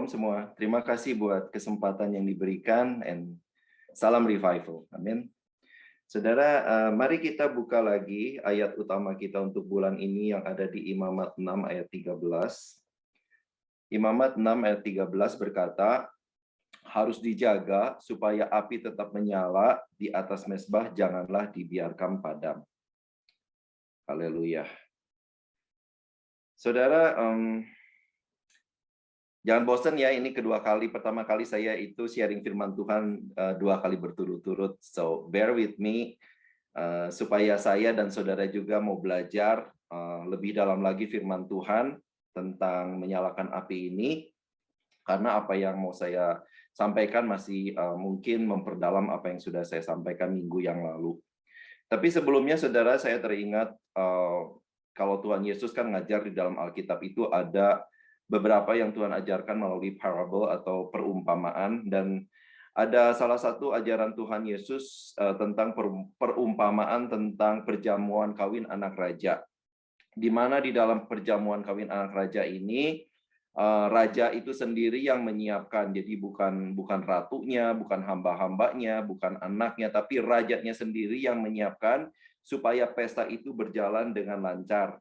Shalom semua. Terima kasih buat kesempatan yang diberikan and salam revival. Amin. Saudara, mari kita buka lagi ayat utama kita untuk bulan ini yang ada di Imamat 6 ayat 13. Imamat 6 ayat 13 berkata, harus dijaga supaya api tetap menyala di atas mezbah, janganlah dibiarkan padam. Haleluya. Saudara, jangan bosan ya, ini kedua kali. Pertama kali saya itu sharing firman Tuhan 2 kali berturut-turut. So bear with me supaya saya dan saudara juga mau belajar lebih dalam lagi firman Tuhan tentang menyalakan api ini. Karena apa yang mau saya sampaikan masih mungkin memperdalam apa yang sudah saya sampaikan minggu yang lalu. Tapi sebelumnya saudara, saya teringat kalau Tuhan Yesus kan ngajar di dalam Alkitab itu ada beberapa yang Tuhan ajarkan melalui parable atau perumpamaan, dan ada salah satu ajaran Tuhan Yesus tentang perumpamaan tentang perjamuan kawin anak raja. Di mana di dalam perjamuan kawin anak raja ini raja itu sendiri yang menyiapkan. Jadi bukan ratunya, bukan hamba-hambanya, bukan anaknya, tapi rajanya sendiri yang menyiapkan supaya pesta itu berjalan dengan lancar.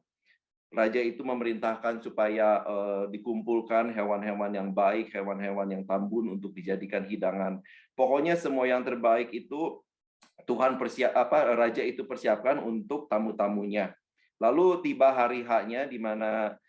Raja itu memerintahkan supaya dikumpulkan hewan-hewan yang baik, hewan-hewan yang tambun untuk dijadikan hidangan. Pokoknya semua yang terbaik itu raja itu persiapkan untuk tamu-tamunya. Lalu tiba hari H-nya di mana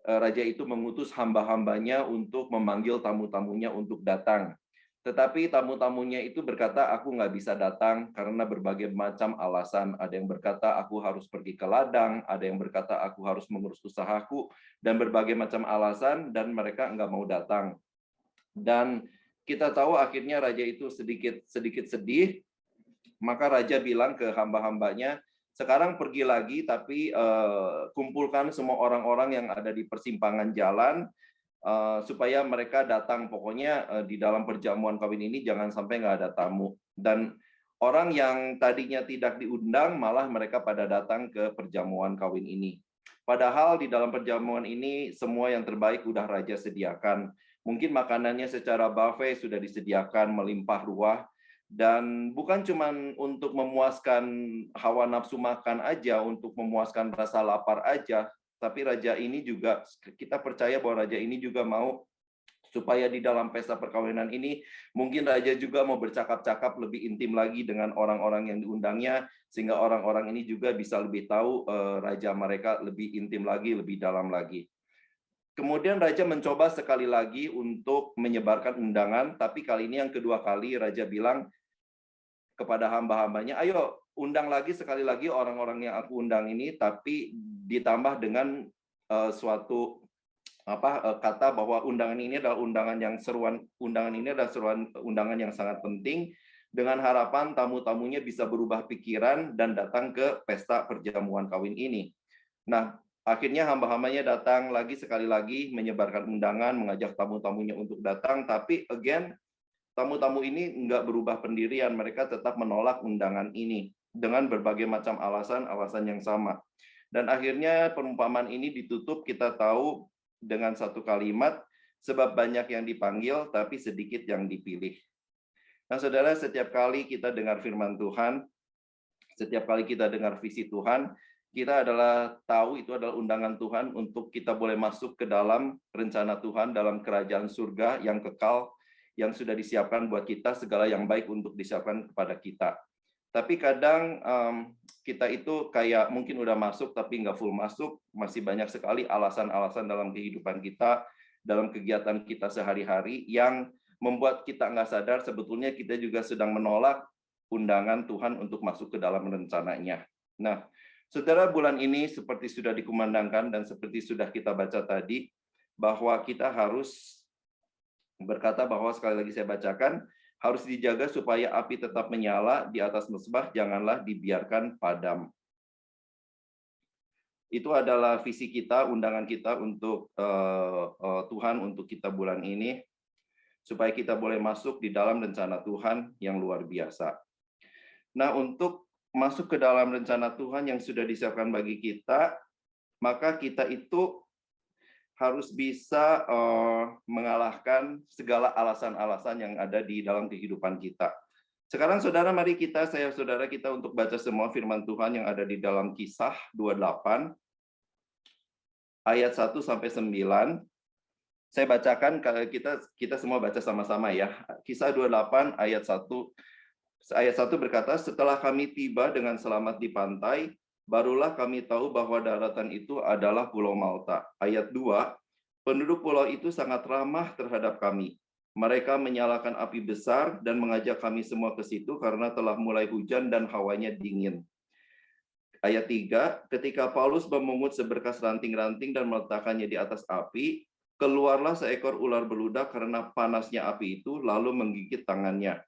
raja itu mengutus hamba-hambanya untuk memanggil tamu-tamunya untuk datang. Tetapi tamu-tamunya itu berkata, aku nggak bisa datang karena berbagai macam alasan. Ada yang berkata, aku harus pergi ke ladang. Ada yang berkata, aku harus mengurus usahaku. Dan berbagai macam alasan, dan mereka nggak mau datang. Dan kita tahu akhirnya raja itu sedikit sedih. Maka raja bilang ke hamba-hambanya, sekarang pergi lagi, tapi kumpulkan semua orang-orang yang ada di persimpangan jalan, supaya mereka datang. Pokoknya di dalam perjamuan kawin ini jangan sampai nggak ada tamu. Dan orang yang tadinya tidak diundang, malah mereka pada datang ke perjamuan kawin ini. Padahal di dalam perjamuan ini, semua yang terbaik udah raja sediakan. Mungkin makanannya secara buffet sudah disediakan melimpah ruah. Dan bukan cuma untuk memuaskan hawa nafsu makan aja, untuk memuaskan rasa lapar aja, tapi raja ini juga, kita percaya bahwa raja ini juga mau supaya di dalam pesta perkawinan ini, mungkin raja juga mau bercakap-cakap lebih intim lagi dengan orang-orang yang diundangnya, sehingga orang-orang ini juga bisa lebih tahu raja mereka lebih intim lagi, lebih dalam lagi. Kemudian raja mencoba sekali lagi untuk menyebarkan undangan, tapi kali ini yang kedua kali raja bilang kepada hamba-hambanya, ayo undang lagi sekali lagi orang-orang yang aku undang ini, tapi ditambah dengan suatu kata bahwa undangan ini adalah undangan yang sangat penting, dengan harapan tamu-tamunya bisa berubah pikiran dan datang ke pesta perjamuan kawin ini. Nah, akhirnya hamba-hambanya datang lagi sekali lagi menyebarkan undangan, mengajak tamu-tamunya untuk datang, tapi again tamu-tamu ini nggak berubah pendirian, mereka tetap menolak undangan ini dengan berbagai macam alasan yang sama. Dan akhirnya perumpamaan ini ditutup, kita tahu, dengan satu kalimat, sebab banyak yang dipanggil, tapi sedikit yang dipilih. Nah, saudara, setiap kali kita dengar firman Tuhan, setiap kali kita dengar visi Tuhan, kita tahu itu adalah undangan Tuhan untuk kita boleh masuk ke dalam rencana Tuhan, dalam kerajaan surga yang kekal, yang sudah disiapkan buat kita, segala yang baik untuk disiapkan kepada kita. Tapi kadang kita itu kayak mungkin udah masuk tapi nggak full masuk, masih banyak sekali alasan-alasan dalam kehidupan kita, dalam kegiatan kita sehari-hari yang membuat kita nggak sadar sebetulnya kita juga sedang menolak undangan Tuhan untuk masuk ke dalam rencananya. Nah, saudara, bulan ini seperti sudah dikumandangkan dan seperti sudah kita baca tadi, bahwa kita harus berkata bahwa, sekali lagi saya bacakan, harus dijaga supaya api tetap menyala di atas mezbah, janganlah dibiarkan padam. Itu adalah visi kita, undangan kita untuk Tuhan untuk kita bulan ini, supaya kita boleh masuk di dalam rencana Tuhan yang luar biasa. Nah, untuk masuk ke dalam rencana Tuhan yang sudah disiapkan bagi kita, maka kita itu harus bisa mengalahkan segala alasan-alasan yang ada di dalam kehidupan kita. Sekarang saudara, mari saudara kita untuk baca semua firman Tuhan yang ada di dalam Kisah 28 ayat 1 sampai 9. Saya bacakan, kita semua baca sama-sama ya. Kisah 28 ayat 1. Ayat 1 berkata, setelah kami tiba dengan selamat di pantai, barulah kami tahu bahwa daratan itu adalah Pulau Malta. Ayat 2, penduduk pulau itu sangat ramah terhadap kami. Mereka menyalakan api besar dan mengajak kami semua ke situ karena telah mulai hujan dan hawanya dingin. Ayat 3, ketika Paulus memungut seberkas ranting-ranting dan meletakkannya di atas api, keluarlah seekor ular beludak karena panasnya api itu, lalu menggigit tangannya.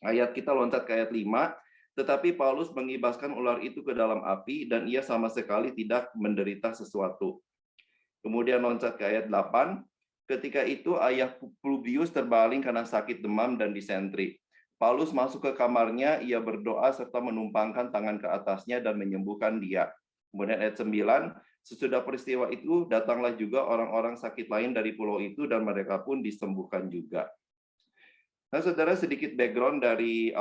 Kita loncat ke ayat 5, tetapi Paulus mengibaskan ular itu ke dalam api dan ia sama sekali tidak menderita sesuatu. Kemudian loncat ke ayat 8, ketika itu ayah Publius terbaling karena sakit demam dan disentri. Paulus masuk ke kamarnya, ia berdoa serta menumpangkan tangan ke atasnya dan menyembuhkan dia. Kemudian ayat 9, sesudah peristiwa itu datanglah juga orang-orang sakit lain dari pulau itu dan mereka pun disembuhkan juga. Nah, saudara, sedikit background dari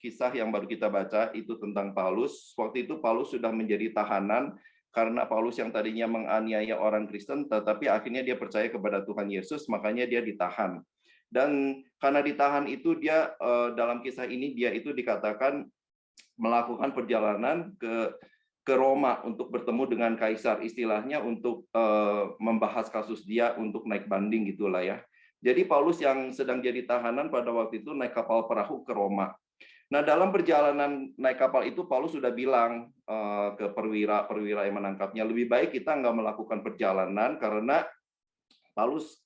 kisah yang baru kita baca itu tentang Paulus. Waktu itu Paulus sudah menjadi tahanan karena Paulus yang tadinya menganiaya orang Kristen, tetapi akhirnya dia percaya kepada Tuhan Yesus, makanya dia ditahan. Dan karena ditahan itu dia dalam kisah ini dia itu dikatakan melakukan perjalanan ke Roma untuk bertemu dengan kaisar, istilahnya untuk membahas kasus dia untuk naik banding gitulah ya. Jadi Paulus yang sedang jadi tahanan pada waktu itu naik kapal perahu ke Roma. Nah, dalam perjalanan naik kapal itu Paulus sudah bilang ke perwira yang menangkapnya, lebih baik kita nggak melakukan perjalanan karena Paulus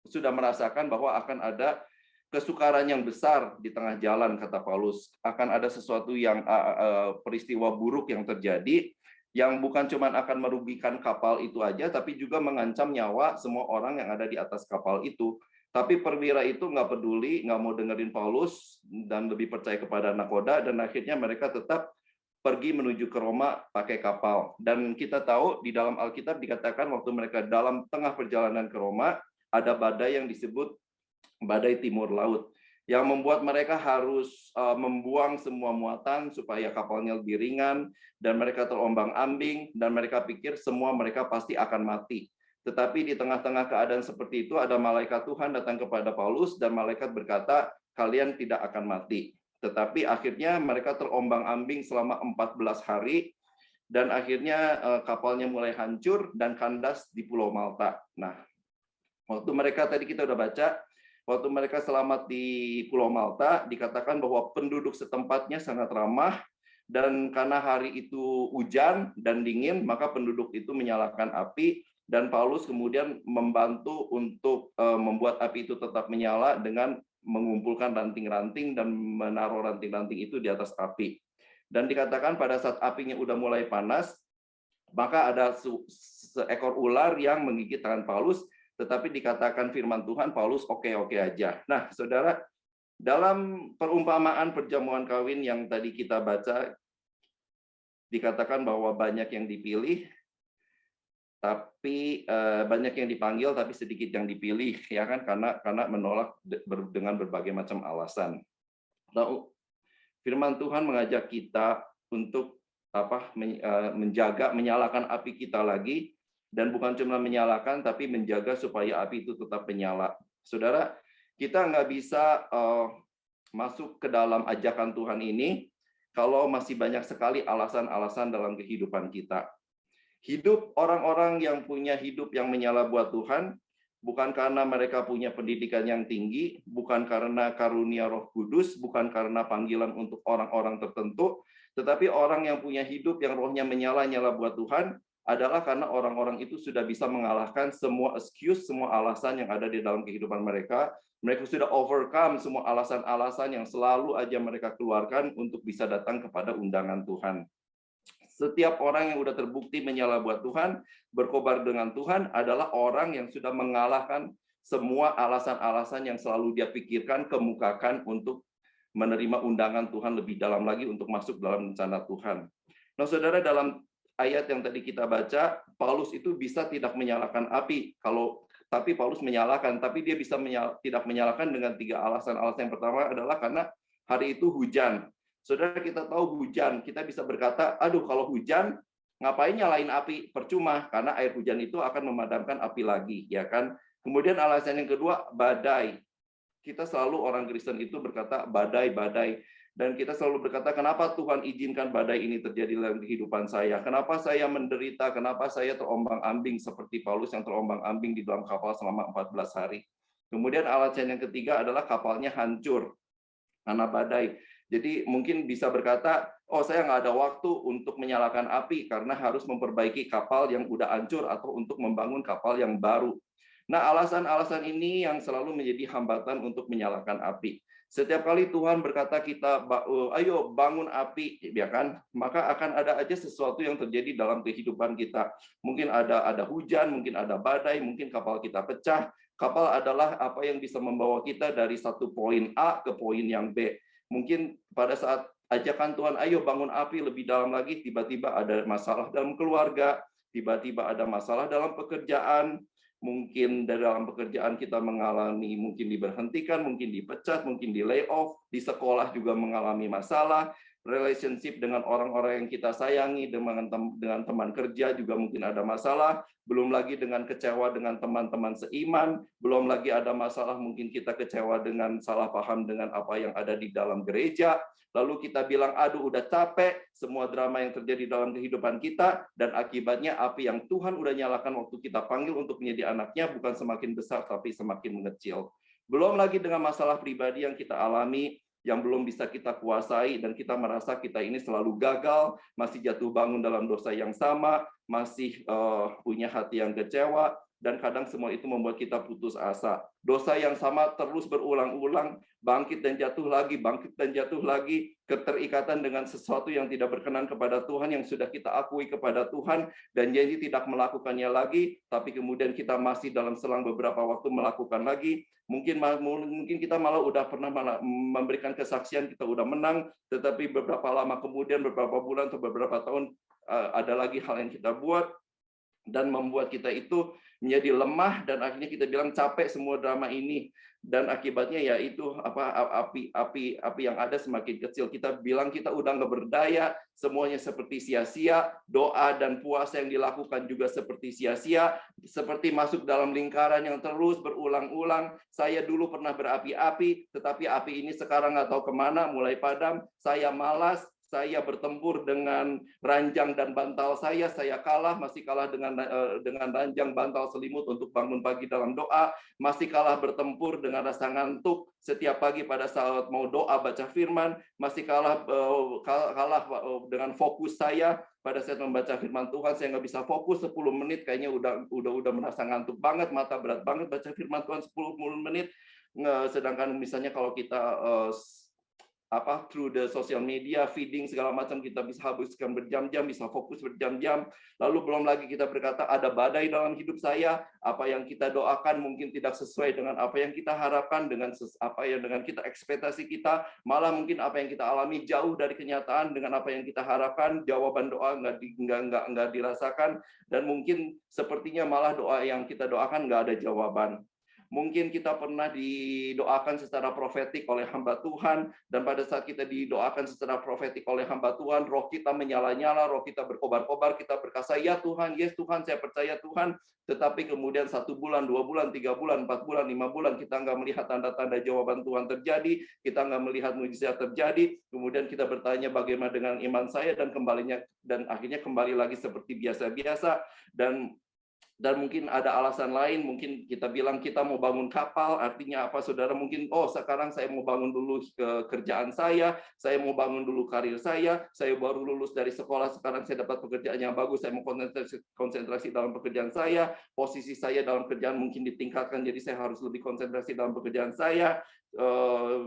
sudah merasakan bahwa akan ada kesukaran yang besar di tengah jalan, kata Paulus. Akan ada sesuatu yang peristiwa buruk yang terjadi yang bukan cuma akan merugikan kapal itu aja, tapi juga mengancam nyawa semua orang yang ada di atas kapal itu. Tapi perwira itu nggak peduli, nggak mau dengerin Paulus, dan lebih percaya kepada nakoda, dan akhirnya mereka tetap pergi menuju ke Roma pakai kapal. Dan kita tahu di dalam Alkitab dikatakan waktu mereka dalam tengah perjalanan ke Roma, ada badai yang disebut badai timur laut, yang membuat mereka harus membuang semua muatan supaya kapalnya lebih ringan, dan mereka terombang-ambing, dan mereka pikir semua mereka pasti akan mati. Tetapi di tengah-tengah keadaan seperti itu, ada malaikat Tuhan datang kepada Paulus, dan malaikat berkata, kalian tidak akan mati. Tetapi akhirnya mereka terombang-ambing selama 14 hari, dan akhirnya kapalnya mulai hancur dan kandas di Pulau Malta. Nah, waktu mereka tadi kita udah baca, waktu mereka selamat di Pulau Malta, dikatakan bahwa penduduk setempatnya sangat ramah, dan karena hari itu hujan dan dingin, maka penduduk itu menyalakan api, dan Paulus kemudian membantu untuk membuat api itu tetap menyala dengan mengumpulkan ranting-ranting dan menaruh ranting-ranting itu di atas api. Dan dikatakan pada saat apinya udah mulai panas, maka ada seekor ular yang menggigit tangan Paulus, tetapi dikatakan firman Tuhan, Paulus oke-oke aja. Nah, saudara, dalam perumpamaan perjamuan kawin yang tadi kita baca, dikatakan bahwa banyak yang dipilih, tapi banyak yang dipanggil, tapi sedikit yang dipilih, ya kan? Karena menolak dengan berbagai macam alasan. Nah, firman Tuhan mengajak kita untuk menjaga, menyalakan api kita lagi, dan bukan cuma menyalakan, tapi menjaga supaya api itu tetap menyala. Saudara, kita nggak bisa masuk ke dalam ajakan Tuhan ini kalau masih banyak sekali alasan-alasan dalam kehidupan kita. Hidup orang-orang yang punya hidup yang menyala buat Tuhan, bukan karena mereka punya pendidikan yang tinggi, bukan karena karunia Roh Kudus, bukan karena panggilan untuk orang-orang tertentu, tetapi orang yang punya hidup yang rohnya menyala-nyala buat Tuhan adalah karena orang-orang itu sudah bisa mengalahkan semua excuse, semua alasan yang ada di dalam kehidupan mereka. Mereka sudah overcome semua alasan-alasan yang selalu aja mereka keluarkan untuk bisa datang kepada undangan Tuhan. Setiap orang yang sudah terbukti menyala buat Tuhan, berkobar dengan Tuhan adalah orang yang sudah mengalahkan semua alasan-alasan yang selalu dia pikirkan, kemukakan untuk menerima undangan Tuhan lebih dalam lagi untuk masuk dalam rencana Tuhan. Nah, saudara, dalam ayat yang tadi kita baca, Paulus itu bisa tidak menyalakan api. Tapi Paulus menyalakan, tapi dia bisa tidak menyalakan dengan 3 alasan. Alasan yang pertama adalah karena hari itu hujan. Saudara, kita tahu hujan, kita bisa berkata, aduh kalau hujan, ngapain nyalain api? Percuma, karena air hujan itu akan memadamkan api lagi, ya kan? Kemudian alasan yang kedua, badai. Kita selalu orang Kristen itu berkata badai, badai. Dan kita selalu berkata, kenapa Tuhan izinkan badai ini terjadi dalam kehidupan saya? Kenapa saya menderita? Kenapa saya terombang-ambing seperti Paulus yang terombang-ambing di dalam kapal selama 14 hari? Kemudian alasan yang ketiga adalah kapalnya hancur karena badai. Jadi mungkin bisa berkata, oh saya nggak ada waktu untuk menyalakan api karena harus memperbaiki kapal yang udah hancur atau untuk membangun kapal yang baru. Nah, alasan-alasan ini yang selalu menjadi hambatan untuk menyalakan api. Setiap kali Tuhan berkata kita, ayo bangun api, ya kan? Maka akan ada aja sesuatu yang terjadi dalam kehidupan kita. Mungkin ada hujan, mungkin ada badai, mungkin kapal kita pecah. Kapal adalah apa yang bisa membawa kita dari satu poin A ke poin yang B. Mungkin pada saat ajakan Tuhan, ayo bangun api lebih dalam lagi, tiba-tiba ada masalah dalam keluarga, tiba-tiba ada masalah dalam pekerjaan, mungkin dari dalam pekerjaan kita mengalami, mungkin diberhentikan, mungkin dipecat, mungkin di layoff, di sekolah juga mengalami masalah, relationship dengan orang-orang yang kita sayangi, dengan teman kerja juga mungkin ada masalah, belum lagi dengan kecewa dengan teman-teman seiman, belum lagi ada masalah mungkin kita kecewa dengan salah paham dengan apa yang ada di dalam gereja, lalu kita bilang, aduh udah capek, semua drama yang terjadi dalam kehidupan kita, dan akibatnya api yang Tuhan udah nyalakan waktu kita panggil untuk menjadi anaknya, bukan semakin besar, tapi semakin mengecil. Belum lagi dengan masalah pribadi yang kita alami, yang belum bisa kita kuasai, dan kita merasa kita ini selalu gagal, masih jatuh bangun dalam dosa yang sama, masih punya hati yang kecewa, dan kadang semua itu membuat kita putus asa. Dosa yang sama terus berulang-ulang, bangkit dan jatuh lagi, bangkit dan jatuh lagi, keterikatan dengan sesuatu yang tidak berkenan kepada Tuhan, yang sudah kita akui kepada Tuhan, dan janji tidak melakukannya lagi, tapi kemudian kita masih dalam selang beberapa waktu melakukan lagi. Mungkin kita malah udah pernah memberikan kesaksian, kita udah menang, tetapi beberapa lama kemudian, beberapa bulan atau beberapa tahun, ada lagi hal yang kita buat, dan membuat kita itu menjadi lemah, dan akhirnya kita bilang capek semua drama ini, dan akibatnya ya itu api yang ada semakin kecil. Kita bilang kita udah nggak berdaya, semuanya seperti sia-sia, doa dan puasa yang dilakukan juga seperti sia-sia, seperti masuk dalam lingkaran yang terus berulang-ulang. Saya dulu pernah berapi-api, tetapi api ini sekarang nggak tahu kemana, mulai padam. Saya malas, saya bertempur dengan ranjang dan bantal saya kalah, masih kalah dengan ranjang, bantal, selimut untuk bangun pagi dalam doa, masih kalah bertempur dengan rasa ngantuk setiap pagi pada saat mau doa baca firman, masih kalah dengan fokus saya pada saat membaca firman Tuhan. Saya nggak bisa fokus 10 menit, kayaknya udah merasa ngantuk banget, mata berat banget baca firman Tuhan 10 menit. Sedangkan misalnya kalau kita through the social media, feeding segala macam, kita bisa habiskan berjam-jam, bisa fokus berjam-jam. Lalu belum lagi kita berkata ada badai dalam hidup saya, apa yang kita doakan mungkin tidak sesuai dengan apa yang kita harapkan, dengan kita ekspektasi kita, malah mungkin apa yang kita alami jauh dari kenyataan dengan apa yang kita harapkan, jawaban doa nggak dirasakan, dan mungkin sepertinya malah doa yang kita doakan nggak ada jawaban. Mungkin kita pernah didoakan secara profetik oleh hamba Tuhan, dan pada saat kita didoakan secara profetik oleh hamba Tuhan, roh kita menyala-nyala, roh kita berkobar-kobar, kita berkata, ya Tuhan, yes Tuhan, saya percaya Tuhan, tetapi kemudian 1 bulan, 2 bulan, 3 bulan, 4 bulan, 5 bulan, kita nggak melihat tanda-tanda jawaban Tuhan terjadi, kita nggak melihat mujizat terjadi, kemudian kita bertanya bagaimana dengan iman saya, dan akhirnya kembali lagi seperti biasa-biasa, dan mungkin ada alasan lain, mungkin kita bilang kita mau bangun kapal, artinya apa saudara? Mungkin, sekarang saya mau bangun dulu kerjaan saya mau bangun dulu karir saya baru lulus dari sekolah, sekarang saya dapat pekerjaan yang bagus, saya mau konsentrasi dalam pekerjaan saya, posisi saya dalam kerjaan mungkin ditingkatkan, jadi saya harus lebih konsentrasi dalam pekerjaan saya.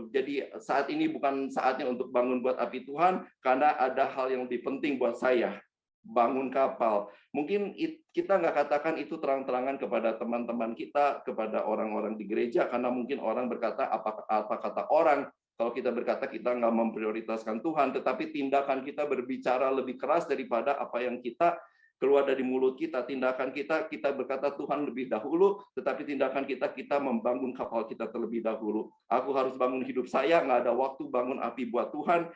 Jadi saat ini bukan saatnya untuk bangun buat api Tuhan, karena ada hal yang lebih penting buat saya, bangun kapal. Mungkin kita nggak katakan itu terang-terangan kepada teman-teman kita, kepada orang-orang di gereja, karena mungkin orang berkata apa kata orang. Kalau kita berkata kita nggak memprioritaskan Tuhan, tetapi tindakan kita berbicara lebih keras daripada apa yang kita keluar dari mulut kita. Tindakan kita berkata Tuhan lebih dahulu, tetapi tindakan kita membangun kapal kita terlebih dahulu. Aku harus bangun hidup saya, nggak ada waktu bangun api buat Tuhan.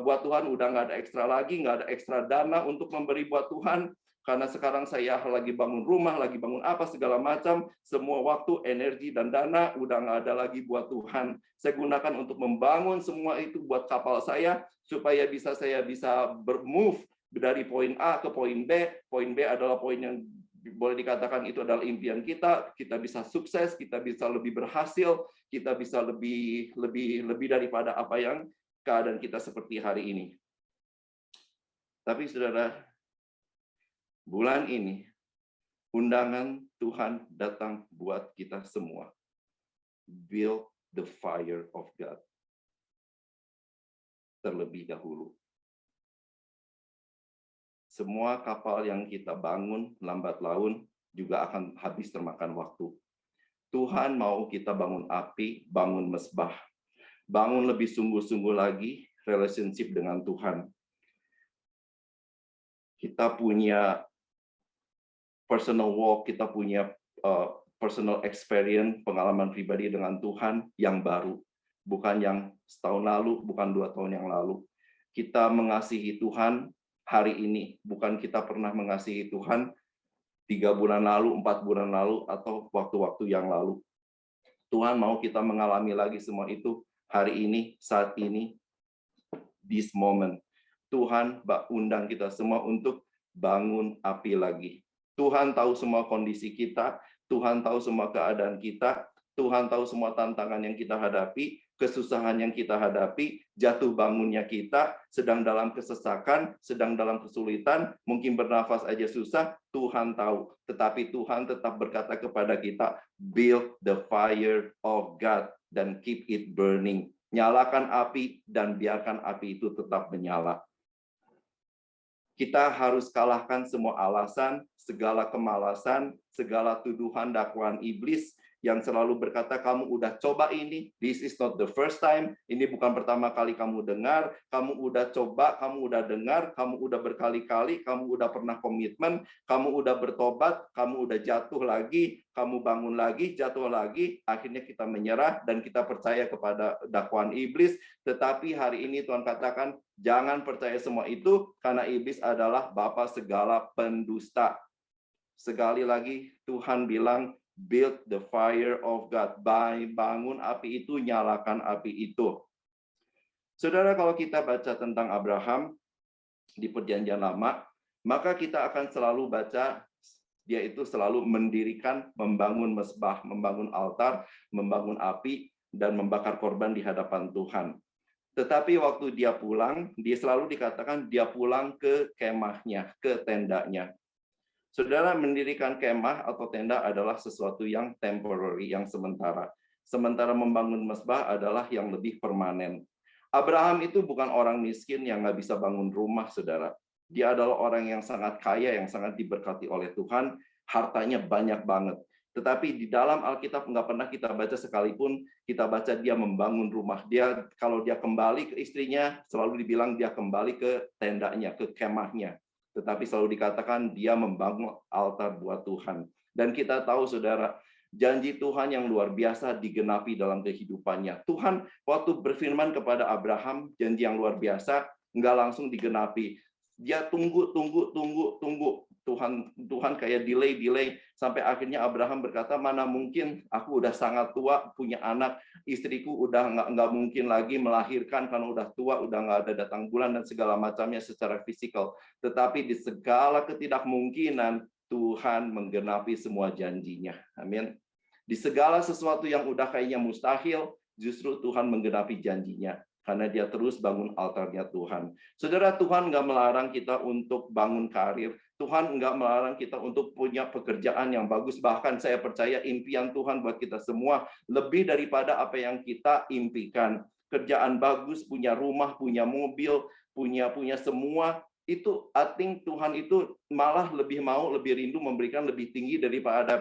Buat Tuhan udah nggak ada ekstra lagi, nggak ada ekstra dana untuk memberi buat Tuhan. Karena sekarang saya lagi bangun rumah, lagi bangun apa segala macam, semua waktu, energi, dan dana udah nggak ada lagi buat Tuhan. Saya gunakan untuk membangun semua itu buat kapal saya, supaya saya bisa bermove dari poin A ke poin B. Poin B adalah poin yang boleh dikatakan itu adalah impian kita. Kita bisa sukses, kita bisa lebih berhasil, kita bisa lebih daripada apa yang keadaan kita seperti hari ini. Tapi saudara, bulan ini, undangan Tuhan datang buat kita semua. Build the fire of God. Terlebih dahulu. Semua kapal yang kita bangun lambat laun juga akan habis termakan waktu. Tuhan mau kita bangun api, bangun mesbah. Bangun lebih sungguh-sungguh lagi relationship dengan Tuhan. Kita punya personal walk, kita punya personal experience, pengalaman pribadi dengan Tuhan yang baru. Bukan yang setahun lalu, bukan 2 tahun yang lalu. Kita mengasihi Tuhan hari ini, bukan kita pernah mengasihi Tuhan 3 bulan lalu, 4 bulan lalu, atau waktu-waktu yang lalu. Tuhan mau kita mengalami lagi semua itu hari ini, saat ini, this moment. Tuhan undang kita semua untuk bangun api lagi. Tuhan tahu semua kondisi kita, Tuhan tahu semua keadaan kita, Tuhan tahu semua tantangan yang kita hadapi, kesusahan yang kita hadapi, jatuh bangunnya kita, sedang dalam kesesakan, sedang dalam kesulitan, mungkin bernafas aja susah, Tuhan tahu. Tetapi Tuhan tetap berkata kepada kita, build the fire of God, dan keep it burning. Nyalakan api, dan biarkan api itu tetap menyala. Kita harus kalahkan semua alasan, segala kemalasan, segala tuduhan dakwaan iblis yang selalu berkata, kamu udah coba ini, this is not the first time, ini bukan pertama kali kamu dengar, kamu udah coba, kamu udah dengar, kamu udah berkali-kali, kamu udah pernah komitmen, kamu udah bertobat, kamu udah jatuh lagi, kamu bangun lagi, jatuh lagi, akhirnya kita menyerah dan kita percaya kepada dakwaan iblis. Tetapi hari ini Tuhan katakan, jangan percaya semua itu, karena iblis adalah bapa segala pendusta. Sekali lagi Tuhan bilang, build the fire of God. Bangun api itu, nyalakan api itu. Saudara, kalau kita baca tentang Abraham di Perjanjian Lama, maka kita akan selalu baca dia itu selalu mendirikan, membangun mesbah, membangun altar, membangun api, dan membakar korban di hadapan Tuhan. Tetapi waktu dia pulang, dia selalu dikatakan dia pulang ke kemahnya, ke tendanya. Saudara, mendirikan kemah atau tenda adalah sesuatu yang temporary, yang sementara. Sementara membangun mesbah adalah yang lebih permanen. Abraham itu bukan orang miskin yang nggak bisa bangun rumah, saudara. Dia adalah orang yang sangat kaya, yang sangat diberkati oleh Tuhan, hartanya banyak banget. Tetapi di dalam Alkitab nggak pernah kita baca sekalipun, kita baca dia membangun rumah. Dia kalau dia kembali ke istrinya, selalu dibilang dia kembali ke tendanya, ke kemahnya. Tetapi selalu dikatakan dia membangun altar buat Tuhan. Dan kita tahu, saudara, janji Tuhan yang luar biasa digenapi dalam kehidupannya. Tuhan waktu berfirman kepada Abraham, janji yang luar biasa, nggak langsung digenapi. Dia tunggu. Tuhan kayak delay sampai akhirnya Abraham berkata, mana mungkin, aku udah sangat tua, punya anak, istriku udah nggak mungkin lagi melahirkan karena udah tua, udah nggak ada datang bulan dan segala macamnya secara fisikal. Tetapi di segala ketidakmungkinan Tuhan menggenapi semua janjinya. Amin. Di segala sesuatu yang udah kayaknya mustahil, justru Tuhan menggenapi janjinya. Karena dia terus bangun altarnya Tuhan. Saudara, Tuhan nggak melarang kita untuk bangun karir. Tuhan nggak melarang kita untuk punya pekerjaan yang bagus. Bahkan saya percaya impian Tuhan buat kita semua lebih daripada apa yang kita impikan. Kerjaan bagus, punya rumah, punya mobil, punya semua. Itu I think Tuhan itu malah lebih mau, lebih rindu memberikan lebih tinggi daripada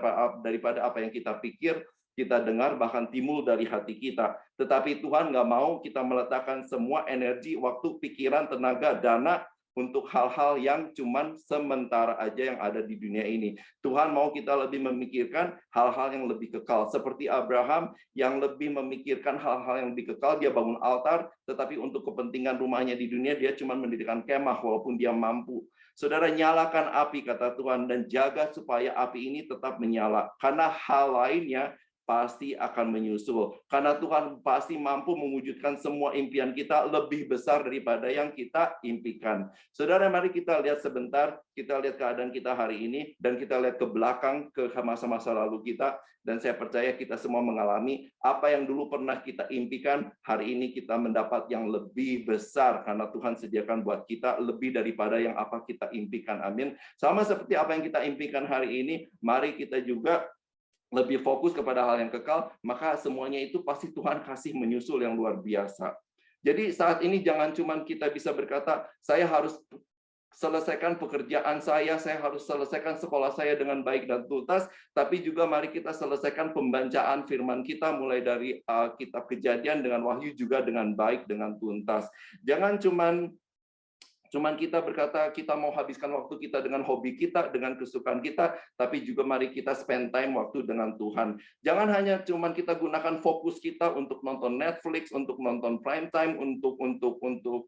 apa yang kita pikir. kita dengar, bahkan timbul dari hati kita. Tetapi Tuhan nggak mau kita meletakkan semua energi, waktu, pikiran, tenaga, dana untuk hal-hal yang cuman sementara aja yang ada di dunia ini. Tuhan mau kita lebih memikirkan hal-hal yang lebih kekal. Seperti Abraham yang lebih memikirkan hal-hal yang lebih kekal, dia bangun altar, tetapi untuk kepentingan rumahnya di dunia, dia cuma mendirikan kemah walaupun dia mampu. Saudara, nyalakan api, kata Tuhan, dan jaga supaya api ini tetap menyala. Karena hal lainnya pasti akan menyusul. Karena Tuhan pasti mampu mewujudkan semua impian kita lebih besar daripada yang kita impikan. Saudara, mari kita lihat sebentar, kita lihat keadaan kita hari ini, dan kita lihat ke belakang, ke masa-masa lalu kita, dan saya percaya kita semua mengalami apa yang dulu pernah kita impikan, hari ini kita mendapat yang lebih besar, karena Tuhan sediakan buat kita lebih daripada yang apa kita impikan. Amin. Sama seperti apa yang kita impikan hari ini, mari kita juga lebih fokus kepada hal yang kekal, maka semuanya itu pasti Tuhan kasih menyusul yang luar biasa. Jadi saat ini jangan cuma kita bisa berkata, saya harus selesaikan pekerjaan saya harus selesaikan sekolah saya dengan baik dan tuntas, tapi juga mari kita selesaikan pembacaan firman kita mulai dari kitab Kejadian dengan Wahyu juga dengan baik, dengan tuntas. Jangan cuman kita berkata kita mau habiskan waktu kita dengan hobi kita, dengan kesukaan kita, tapi juga mari kita spend time waktu dengan Tuhan. Jangan hanya cuman kita gunakan fokus kita untuk nonton Netflix, untuk nonton prime time, untuk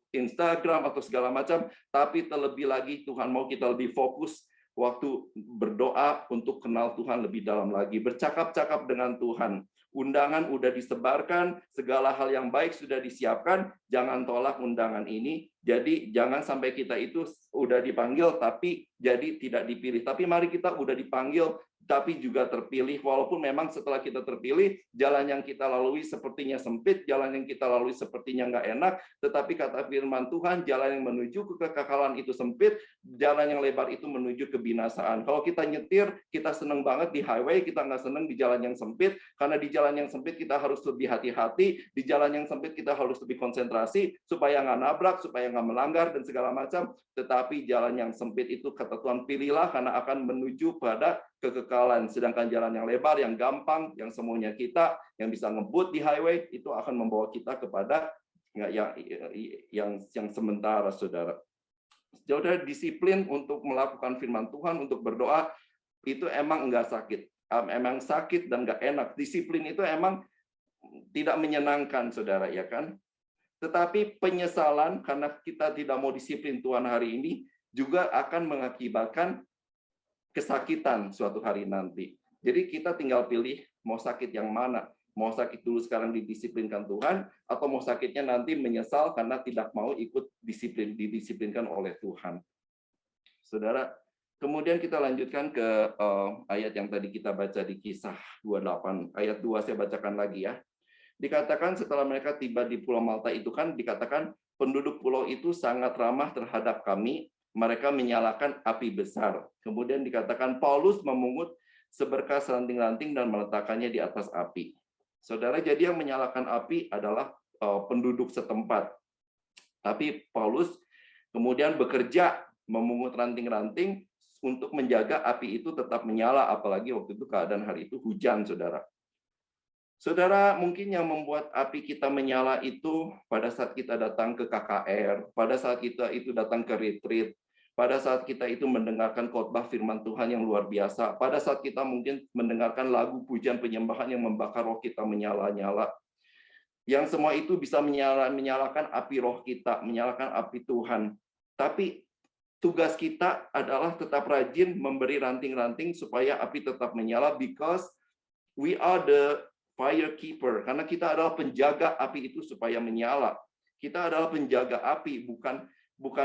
Instagram atau segala macam, tapi terlebih lagi Tuhan mau kita lebih fokus waktu berdoa untuk kenal Tuhan lebih dalam lagi, bercakap-cakap dengan Tuhan. Undangan udah disebarkan, segala hal yang baik sudah disiapkan, jangan tolak undangan ini. Jadi jangan sampai kita itu udah dipanggil tapi jadi tidak dipilih. Tapi mari kita udah dipanggil tapi juga terpilih, walaupun memang setelah kita terpilih, jalan yang kita lalui sepertinya sempit, jalan yang kita lalui sepertinya nggak enak, tetapi kata firman Tuhan, jalan yang menuju ke kekekalan itu sempit, jalan yang lebar itu menuju kebinasaan. Kalau kita nyetir, kita seneng banget di highway, kita nggak seneng di jalan yang sempit, karena di jalan yang sempit kita harus lebih hati-hati, di jalan yang sempit kita harus lebih konsentrasi, supaya nggak nabrak, supaya nggak melanggar, dan segala macam. Tetapi jalan yang sempit itu, kata Tuhan, pilihlah, karena akan menuju pada kekekalan. Sedangkan jalan yang lebar, yang gampang, yang semuanya kita, yang bisa ngebut di highway, itu akan membawa kita kepada yang sementara, saudara. Saudara, disiplin untuk melakukan firman Tuhan, untuk berdoa, itu emang enggak sakit. Emang sakit dan enggak enak. Disiplin itu emang tidak menyenangkan, saudara, ya kan? Tetapi penyesalan karena kita tidak mau disiplin Tuhan hari ini, juga akan mengakibatkan kesakitan suatu hari nanti. Jadi kita tinggal pilih mau sakit yang mana. Mau sakit dulu sekarang didisiplinkan Tuhan, atau mau sakitnya nanti menyesal karena tidak mau ikut didisiplinkan oleh Tuhan. Saudara, kemudian kita lanjutkan ke ayat yang tadi kita baca di Kisah 28. Ayat 2 saya bacakan lagi ya. Dikatakan setelah mereka tiba di Pulau Malta itu kan dikatakan penduduk pulau itu sangat ramah terhadap kami. Mereka menyalakan api besar. Kemudian dikatakan Paulus memungut seberkas ranting-ranting dan meletakkannya di atas api. Saudara, jadi yang menyalakan api adalah penduduk setempat. Tapi Paulus kemudian bekerja memungut ranting-ranting untuk menjaga api itu tetap menyala, apalagi waktu itu keadaan hari itu hujan, saudara. Saudara, mungkin yang membuat api kita menyala itu pada saat kita datang ke KKR, pada saat kita itu datang ke retreat, pada saat kita itu mendengarkan khotbah firman Tuhan yang luar biasa, pada saat kita mungkin mendengarkan lagu pujian penyembahan yang membakar roh kita menyala-nyala. Yang semua itu bisa menyalakan api roh kita, menyalakan api Tuhan. Tapi tugas kita adalah tetap rajin memberi ranting-ranting supaya api tetap menyala, because we are the fire keeper, karena kita adalah penjaga api itu supaya menyala. Kita adalah penjaga api, bukan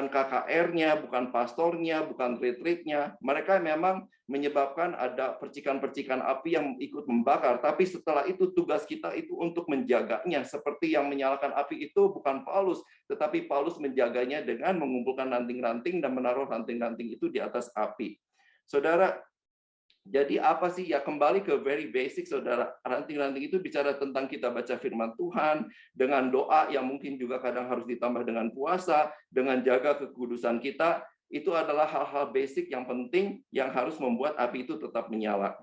KKR-nya, bukan pastornya, bukan retreat-nya. Mereka memang menyebabkan ada percikan-percikan api yang ikut membakar, tapi setelah itu tugas kita itu untuk menjaganya. Seperti yang menyalakan api itu bukan Paulus, tetapi Paulus menjaganya dengan mengumpulkan ranting-ranting dan menaruh ranting-ranting itu di atas api. Saudara, jadi apa sih? Ya kembali ke very basic, saudara. Ranting-ranting itu bicara tentang kita baca firman Tuhan, dengan doa yang mungkin juga kadang harus ditambah dengan puasa, dengan jaga kekudusan kita. Itu adalah hal-hal basic yang penting yang harus membuat api itu tetap menyala.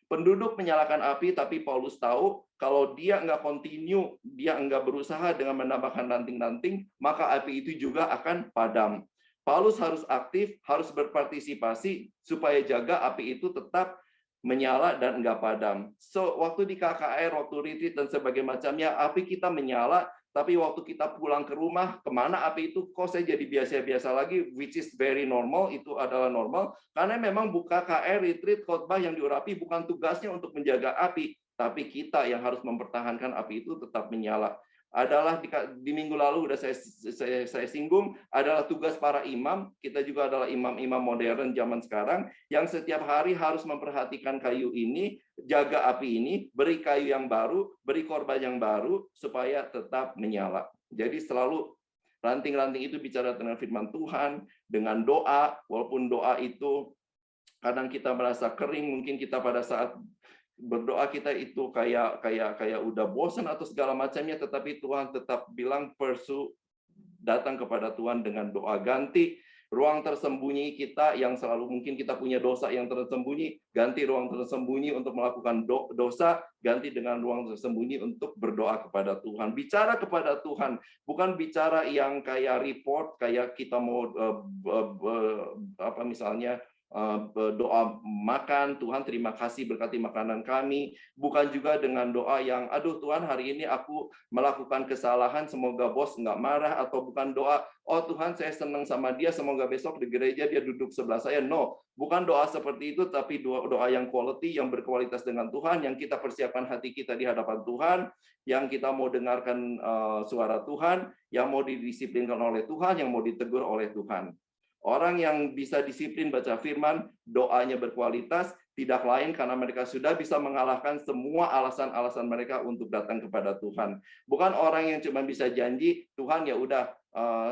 Penduduk menyalakan api, tapi Paulus tahu kalau dia nggak continue, dia nggak berusaha dengan menambahkan ranting-ranting, maka api itu juga akan padam. Paulus harus aktif, harus berpartisipasi supaya jaga api itu tetap menyala dan nggak padam. So, waktu di KKR, waktu retreat dan sebagainya macamnya, api kita menyala, tapi waktu kita pulang ke rumah, kemana api itu kok saya jadi biasa-biasa lagi, which is very normal, itu adalah normal, karena memang buka KR, retreat, khotbah yang diurapi bukan tugasnya untuk menjaga api, tapi kita yang harus mempertahankan api itu tetap menyala. Adalah di minggu lalu udah saya singgung, adalah tugas para imam, kita juga adalah imam-imam modern zaman sekarang, yang setiap hari harus memperhatikan kayu ini, jaga api ini, beri kayu yang baru, beri korban yang baru, supaya tetap menyala. Jadi selalu ranting-ranting itu bicara dengan firman Tuhan, dengan doa, walaupun doa itu kadang kita merasa kering, mungkin kita pada saat berdoa kita itu kayak udah bosan atau segala macamnya, tetapi Tuhan tetap bilang datang kepada Tuhan dengan doa. Ganti ruang tersembunyi kita yang selalu mungkin kita punya dosa yang tersembunyi, ganti ruang tersembunyi untuk melakukan dosa, ganti dengan ruang tersembunyi untuk berdoa kepada Tuhan. Bicara kepada Tuhan, bukan bicara yang kayak report, kayak kita mau apa misalnya doa makan, Tuhan terima kasih berkati makanan kami, bukan juga dengan doa yang, aduh Tuhan hari ini aku melakukan kesalahan, semoga bos nggak marah, atau bukan doa, oh Tuhan saya senang sama dia, semoga besok di gereja dia duduk sebelah saya. No, bukan doa seperti itu, tapi doa yang quality, yang berkualitas dengan Tuhan, yang kita persiapkan hati kita di hadapan Tuhan, yang kita mau dengarkan suara Tuhan, yang mau didisiplinkan oleh Tuhan, yang mau ditegur oleh Tuhan. Orang yang bisa disiplin baca firman, doanya berkualitas, tidak lain karena mereka sudah bisa mengalahkan semua alasan-alasan mereka untuk datang kepada Tuhan. Bukan orang yang cuma bisa janji, Tuhan ya udah,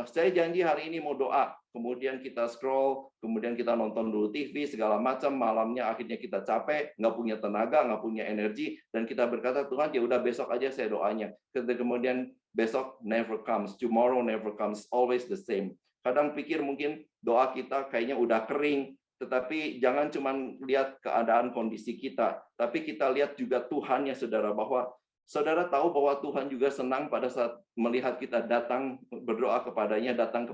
saya janji hari ini mau doa. Kemudian kita scroll, kemudian kita nonton dulu TV, segala macam, malamnya akhirnya kita capek, nggak punya tenaga, nggak punya energi, dan kita berkata, Tuhan ya udah besok aja saya doanya. Kemudian besok never comes, tomorrow never comes, always the same. Kadang pikir mungkin doa kita kayaknya udah kering, tetapi jangan cuma lihat keadaan kondisi kita, tapi kita lihat juga Tuhannya, saudara, bahwa saudara tahu bahwa Tuhan juga senang pada saat melihat kita datang berdoa kepadanya, datang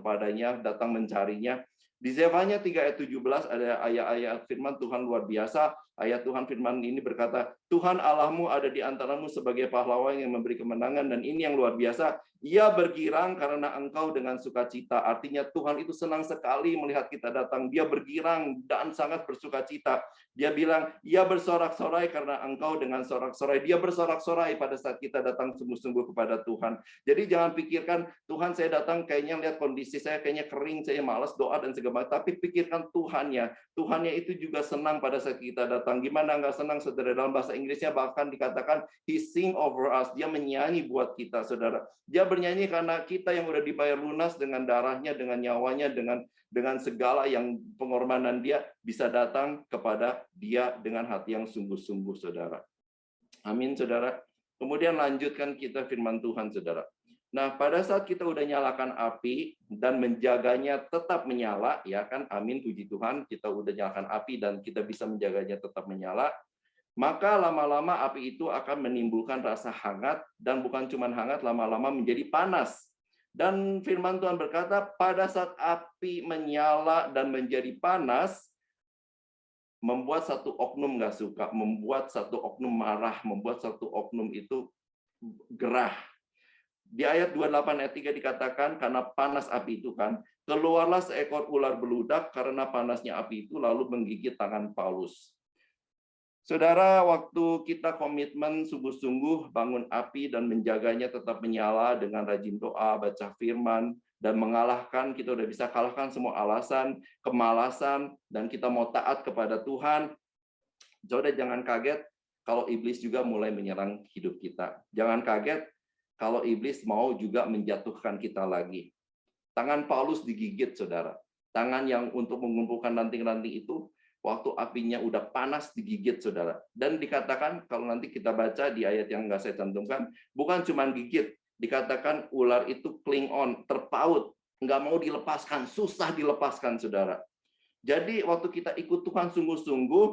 mencarinya. Di Zefanya 3 ayat 17 ada ayat-ayat firman Tuhan luar biasa. Ayat Tuhan firman ini berkata, Tuhan Allahmu ada di antaramu sebagai pahlawan yang memberi kemenangan, dan ini yang luar biasa, ia bergirang karena engkau dengan sukacita. Artinya Tuhan itu senang sekali melihat kita datang. Dia bergirang dan sangat bersukacita. Dia bilang, ia bersorak-sorai karena engkau dengan sorak-sorai. Dia bersorak-sorai pada saat kita datang sungguh-sungguh kepada Tuhan. Jadi jangan pikirkan, Tuhan saya datang kayaknya lihat kondisi saya kayaknya kering, saya malas doa dan segala macam. Tapi pikirkan Tuhannya. Tuhannya itu juga senang pada saat kita datang. Gimana nggak senang, saudara? Dalam bahasa Inggrisnya bahkan dikatakan, He sing over us. Dia menyanyi buat kita, saudara. Dia bernyanyi karena kita yang udah dibayar lunas dengan darahnya, dengan nyawanya, dengan segala yang pengorbanan dia, bisa datang kepada dia dengan hati yang sungguh-sungguh, saudara. Amin, saudara. Kemudian lanjutkan kita firman Tuhan, saudara. Nah, pada saat kita udah nyalakan api dan menjaganya tetap menyala, ya kan? Amin, puji Tuhan, kita udah nyalakan api dan kita bisa menjaganya tetap menyala. Maka lama-lama api itu akan menimbulkan rasa hangat, dan bukan cuma hangat, lama-lama menjadi panas. Dan firman Tuhan berkata, pada saat api menyala dan menjadi panas, membuat satu oknum nggak suka, membuat satu oknum marah, membuat satu oknum itu gerah. Di ayat 28 ayat 3 dikatakan, karena panas api itu kan, keluarlah seekor ular beludak karena panasnya api itu, lalu menggigit tangan Paulus. Saudara, waktu kita komitmen sungguh-sungguh bangun api dan menjaganya tetap menyala dengan rajin doa, baca firman, dan mengalahkan, kita udah bisa kalahkan semua alasan, kemalasan, dan kita mau taat kepada Tuhan. Saudara, jangan kaget kalau iblis juga mulai menyerang hidup kita. Jangan kaget kalau iblis mau juga menjatuhkan kita lagi. Tangan Paulus digigit, saudara. Tangan yang untuk mengumpulkan ranting-ranting itu, waktu apinya udah panas digigit, saudara. Dan dikatakan, kalau nanti kita baca di ayat yang nggak saya cantumkan, bukan cuma gigit, dikatakan ular itu cling on, terpaut, nggak mau dilepaskan, susah dilepaskan, saudara. Jadi waktu kita ikut Tuhan sungguh-sungguh,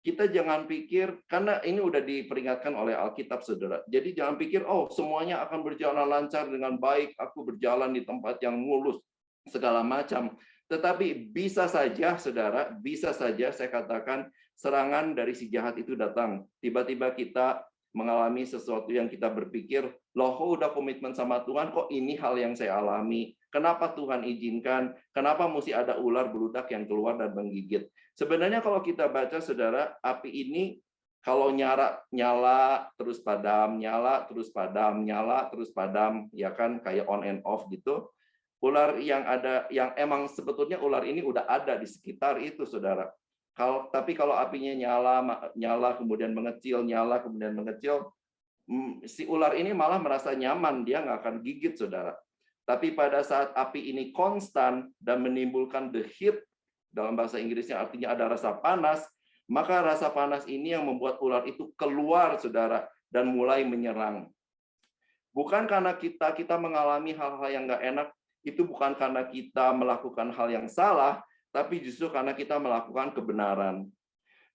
Kita jangan pikir, karena ini udah diperingatkan oleh Alkitab, saudara. Jadi jangan pikir, oh semuanya akan berjalan lancar dengan baik, aku berjalan di tempat yang mulus, segala macam. Tetapi bisa saja, saudara, bisa saja saya katakan, serangan dari si jahat itu datang. Tiba-tiba kita mengalami sesuatu yang kita berpikir, loh kok udah komitmen sama Tuhan, kok ini hal yang saya alami? Kenapa Tuhan izinkan? Kenapa mesti ada ular beludak yang keluar dan menggigit? Sebenarnya kalau kita baca, saudara, api ini kalau nyala terus padam, nyala terus padam, nyala terus padam, ya kan, kayak on and off gitu. Ular yang ada, yang emang sebetulnya ular ini udah ada di sekitar itu, saudara. Tapi kalau apinya nyala kemudian mengecil, nyala kemudian mengecil, si ular ini malah merasa nyaman, dia nggak akan gigit, saudara. Tapi pada saat api ini konstan dan menimbulkan the heat, dalam bahasa Inggrisnya artinya ada rasa panas, maka rasa panas ini yang membuat ular itu keluar, saudara, dan mulai menyerang. Bukan karena kita mengalami hal-hal yang nggak enak, itu bukan karena kita melakukan hal yang salah, tapi justru karena kita melakukan kebenaran.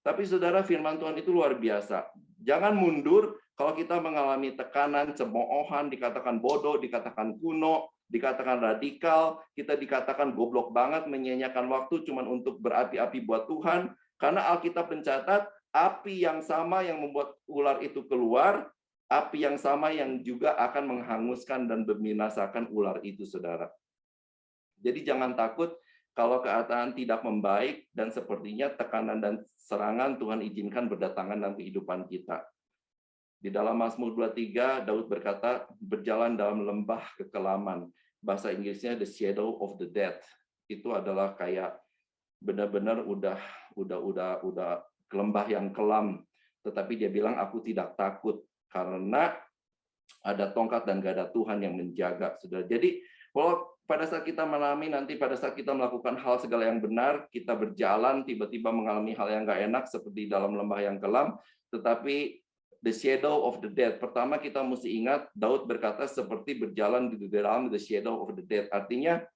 Tapi saudara, firman Tuhan itu luar biasa. Jangan mundur kalau kita mengalami tekanan, cemoohan, dikatakan bodoh, dikatakan kuno, dikatakan radikal, kita dikatakan goblok banget, menyanyiakan waktu cuma untuk berapi-api buat Tuhan. Karena Alkitab mencatat, api yang sama yang membuat ular itu keluar, api yang sama yang juga akan menghanguskan dan membinasakan ular itu, saudara. Jadi jangan takut kalau keadaan tidak membaik, dan sepertinya tekanan dan serangan Tuhan izinkan berdatangan dalam kehidupan kita. Di dalam Mazmur 23, Daud berkata, berjalan dalam lembah kekelaman. Bahasa Inggrisnya the shadow of the death. Itu adalah kayak benar-benar udah lembah yang kelam. Tetapi dia bilang, aku tidak takut karena ada tongkat dan gada Tuhan yang menjaga. Saudara. Jadi kalau pada saat kita mengalami, nanti pada saat kita melakukan hal segala yang benar, kita berjalan, tiba-tiba mengalami hal yang nggak enak, seperti dalam lembah yang kelam, tetapi the shadow of the dead. Pertama kita mesti ingat, Daud berkata seperti berjalan di dalam the shadow of the dead. Artinya,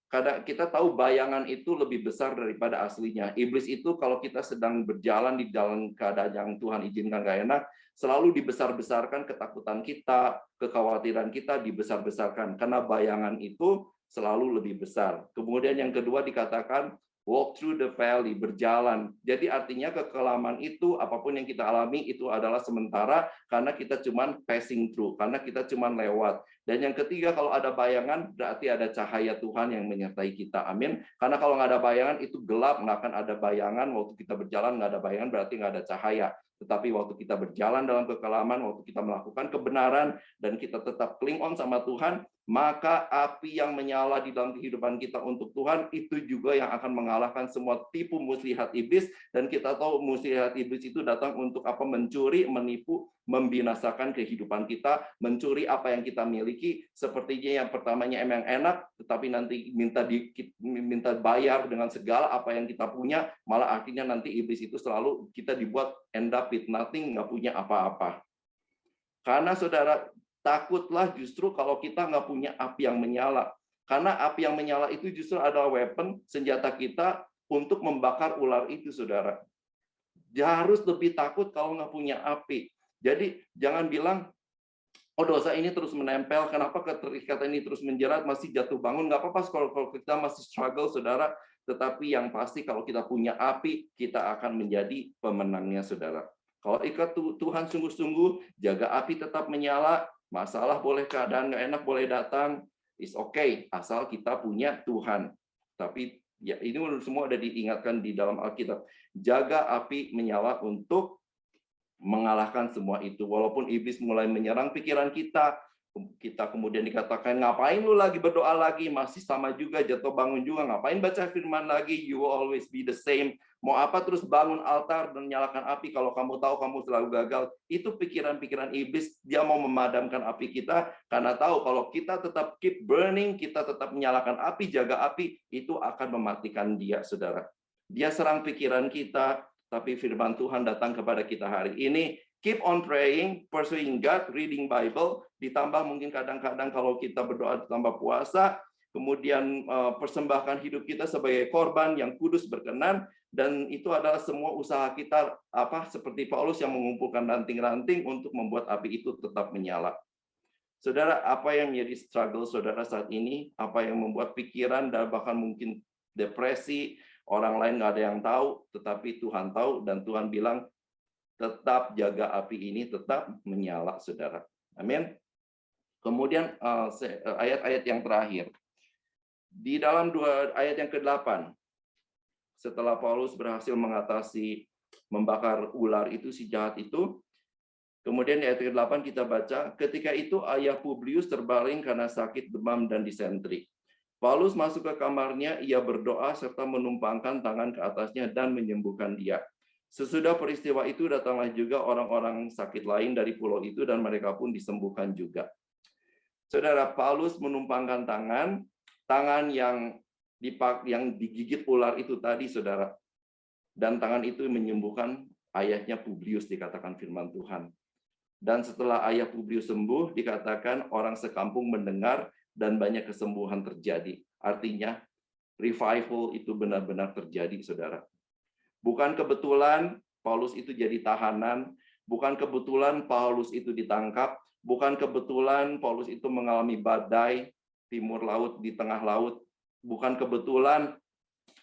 kadang kita tahu bayangan itu lebih besar daripada aslinya. Iblis itu kalau kita sedang berjalan di dalam keadaan yang Tuhan izinkan nggak enak, selalu dibesar-besarkan ketakutan kita, kekhawatiran kita dibesar-besarkan. Karena bayangan itu selalu lebih besar. Kemudian yang kedua dikatakan, walk through the valley, berjalan. Jadi artinya kekelaman itu, apapun yang kita alami, itu adalah sementara, karena kita cuma passing through, karena kita cuma lewat. Dan yang ketiga, kalau ada bayangan, berarti ada cahaya Tuhan yang menyertai kita. Amin. Karena kalau nggak ada bayangan, itu gelap, nggak akan ada bayangan. Waktu kita berjalan, nggak ada bayangan, berarti nggak ada cahaya. Tetapi waktu kita berjalan dalam kekelaman, waktu kita melakukan kebenaran, dan kita tetap cling on sama Tuhan, maka api yang menyala di dalam kehidupan kita untuk Tuhan, itu juga yang akan mengalahkan semua tipu muslihat iblis. Dan kita tahu muslihat iblis itu datang untuk apa? Mencuri, menipu, membinasakan kehidupan kita, mencuri apa yang kita miliki. Sepertinya yang pertamanya emang enak, tetapi nanti minta bayar dengan segala apa yang kita punya, malah akhirnya nanti iblis itu selalu kita dibuat end up with nothing, nggak punya apa-apa. Karena saudara, takutlah justru kalau kita nggak punya api yang menyala. Karena api yang menyala itu justru adalah weapon, senjata kita untuk membakar ular itu, saudara. Dia harus lebih takut kalau nggak punya api. Jadi jangan bilang, oh dosa ini terus menempel, kenapa keterikatan ini terus menjerat, masih jatuh bangun, nggak apa-apa kalau kita masih struggle, saudara. Tetapi yang pasti kalau kita punya api, kita akan menjadi pemenangnya, saudara. Kalau ikat Tuhan sungguh-sungguh, jaga api tetap menyala, masalah boleh, keadaan nggak enak boleh datang, is okay, asal kita punya Tuhan. Tapi ya ini semua ada diingatkan di dalam Alkitab. Jaga api menyala untuk mengalahkan semua itu. Walaupun iblis mulai menyerang pikiran kita kemudian dikatakan, ngapain lu lagi berdoa lagi, masih sama juga, jatuh bangun juga, ngapain baca firman lagi, you will always be the same. Mau apa terus bangun altar dan nyalakan api kalau kamu tahu kamu selalu gagal. Itu pikiran-pikiran iblis, dia mau memadamkan api kita, karena tahu kalau kita tetap keep burning, kita tetap menyalakan api, jaga api, itu akan mematikan dia, saudara. Dia serang pikiran kita, tapi firman Tuhan datang kepada kita hari ini. Keep on praying, pursuing God, reading Bible, ditambah mungkin kadang-kadang kalau kita berdoa ditambah puasa, kemudian persembahkan hidup kita sebagai korban yang kudus berkenan, dan itu adalah semua usaha kita, seperti Paulus yang mengumpulkan ranting-ranting untuk membuat api itu tetap menyala. Saudara, apa yang menjadi struggle saudara saat ini? Apa yang membuat pikiran dan bahkan mungkin depresi, orang lain nggak ada yang tahu, tetapi Tuhan tahu, dan Tuhan bilang, tetap jaga api ini tetap menyala, saudara. Amin. Kemudian ayat-ayat yang terakhir. Di dalam ayat yang ke-8, setelah Paulus berhasil mengatasi membakar ular itu, si jahat itu, kemudian di ayat ke-8 kita baca, ketika itu ayah Publius terbaring karena sakit demam dan disentri. Paulus masuk ke kamarnya, ia berdoa serta menumpangkan tangan ke atasnya dan menyembuhkan dia. Sesudah peristiwa itu datanglah juga orang-orang sakit lain dari pulau itu dan mereka pun disembuhkan juga. Saudara, Paulus menumpangkan tangan yang digigit ular itu tadi, saudara. Dan tangan itu menyembuhkan ayahnya Publius, dikatakan firman Tuhan. Dan setelah ayah Publius sembuh, dikatakan orang sekampung mendengar dan banyak kesembuhan terjadi. Artinya, revival itu benar-benar terjadi, saudara. Bukan kebetulan Paulus itu jadi tahanan, bukan kebetulan Paulus itu ditangkap, bukan kebetulan Paulus itu mengalami badai timur laut, di tengah laut, bukan kebetulan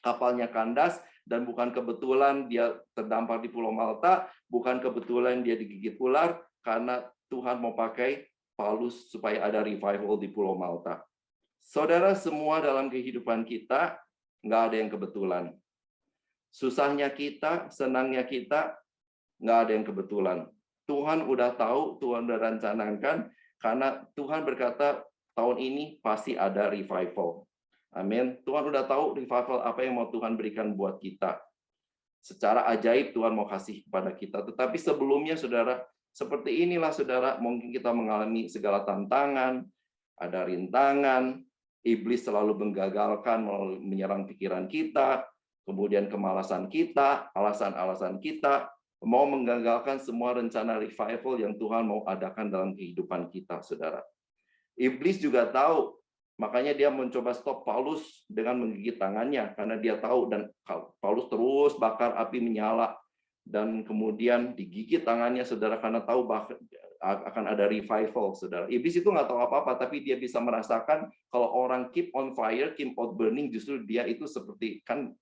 kapalnya kandas, dan bukan kebetulan dia terdampar di Pulau Malta, bukan kebetulan dia digigit ular, karena Tuhan mau pakai Paulus supaya ada revival di Pulau Malta. Saudara, semua dalam kehidupan kita nggak ada yang kebetulan. Susahnya kita, senangnya kita, nggak ada yang kebetulan. Tuhan udah tahu, Tuhan udah rencanakan, karena Tuhan berkata tahun ini pasti ada revival. Amin. Tuhan udah tahu revival apa yang mau Tuhan berikan buat kita. Secara ajaib Tuhan mau kasih kepada kita. Tetapi sebelumnya, saudara, seperti inilah, saudara, mungkin kita mengalami segala tantangan, ada rintangan, iblis selalu menggagalkan, menyerang pikiran kita, kemudian kemalasan kita, alasan-alasan kita, mau menggagalkan semua rencana revival yang Tuhan mau adakan dalam kehidupan kita, saudara. Iblis juga tahu, makanya dia mencoba stop Paulus dengan menggigit tangannya, karena dia tahu, dan Paulus terus bakar api menyala, dan kemudian digigit tangannya, saudara, karena tahu akan ada revival, saudara. Iblis itu nggak tahu apa-apa, tapi dia bisa merasakan kalau orang keep on fire, keep on burning, justru dia itu seperti, kan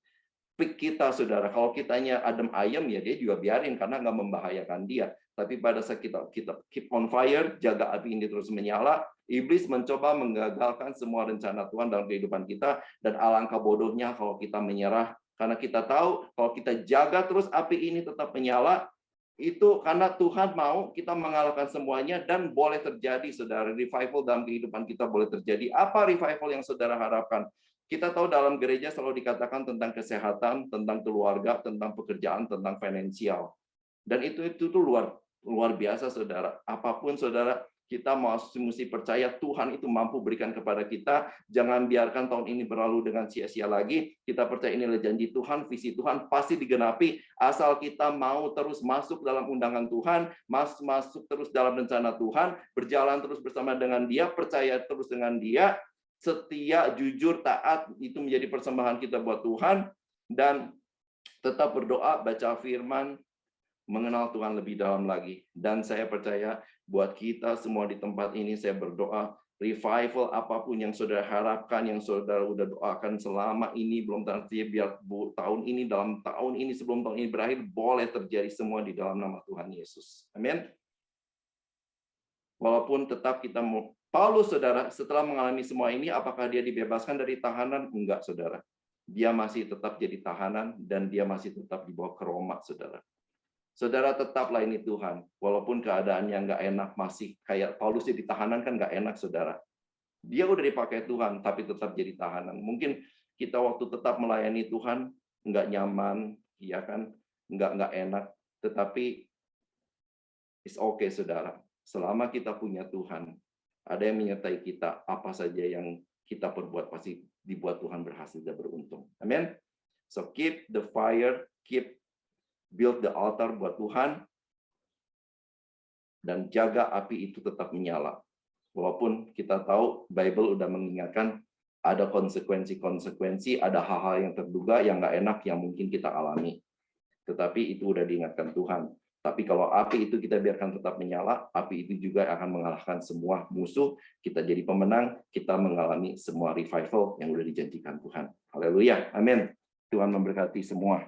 pik kita, saudara. Kalau kitanya adem ayem, ya dia juga biarin karena nggak membahayakan dia. Tapi pada saat kita keep on fire, jaga api ini terus menyala, iblis mencoba menggagalkan semua rencana Tuhan dalam kehidupan kita, dan alangkah bodohnya kalau kita menyerah, karena kita tahu kalau kita jaga terus api ini tetap menyala, itu karena Tuhan mau kita mengalahkan semuanya, dan boleh terjadi, saudara. Revival dalam kehidupan kita boleh terjadi. Apa revival yang saudara harapkan? Kita tahu dalam gereja selalu dikatakan tentang kesehatan, tentang keluarga, tentang pekerjaan, tentang finansial. Dan itu tuh luar biasa, saudara. Apapun, saudara, kita mesti percaya Tuhan itu mampu berikan kepada kita. Jangan biarkan tahun ini berlalu dengan sia-sia lagi. Kita percaya inilah janji Tuhan, visi Tuhan pasti digenapi. Asal kita mau terus masuk dalam undangan Tuhan, masuk terus dalam rencana Tuhan, berjalan terus bersama dengan Dia, percaya terus dengan Dia, setia, jujur, taat, itu menjadi persembahan kita buat Tuhan, dan tetap berdoa, baca firman, mengenal Tuhan lebih dalam lagi. Dan saya percaya buat kita semua di tempat ini, saya berdoa, revival apapun yang saudara harapkan, yang saudara udah doakan selama ini, belum terjadi, biar tahun ini, dalam tahun ini, sebelum tahun ini berakhir, boleh terjadi semua di dalam nama Tuhan Yesus. Amin. Walaupun tetap kita mau, Paulus, saudara, setelah mengalami semua ini, apakah dia dibebaskan dari tahanan? Enggak, saudara. Dia masih tetap jadi tahanan, dan dia masih tetap dibawa ke Roma, saudara. Saudara, tetap layani Tuhan. Walaupun keadaannya nggak enak, masih kayak Paulus jadi tahanan, kan nggak enak, saudara. Dia udah dipakai Tuhan, tapi tetap jadi tahanan. Mungkin kita waktu tetap melayani Tuhan, nggak nyaman, ya kan, nggak enak. Tetapi it's okay, saudara. Selama kita punya Tuhan, ada yang menyertai kita, apa saja yang kita perbuat pasti dibuat Tuhan berhasil dan beruntung. Amin. So keep the fire, build the altar buat Tuhan, dan jaga api itu tetap menyala. Walaupun kita tahu Bible udah mengingatkan ada konsekuensi-konsekuensi, ada hal-hal yang terduga yang nggak enak yang mungkin kita alami. Tetapi itu udah diingatkan Tuhan. Tapi kalau api itu kita biarkan tetap menyala, api itu juga akan mengalahkan semua musuh. Kita jadi pemenang, kita mengalami semua revival yang udah dijanjikan Tuhan. Haleluya, amin. Tuhan memberkati semua.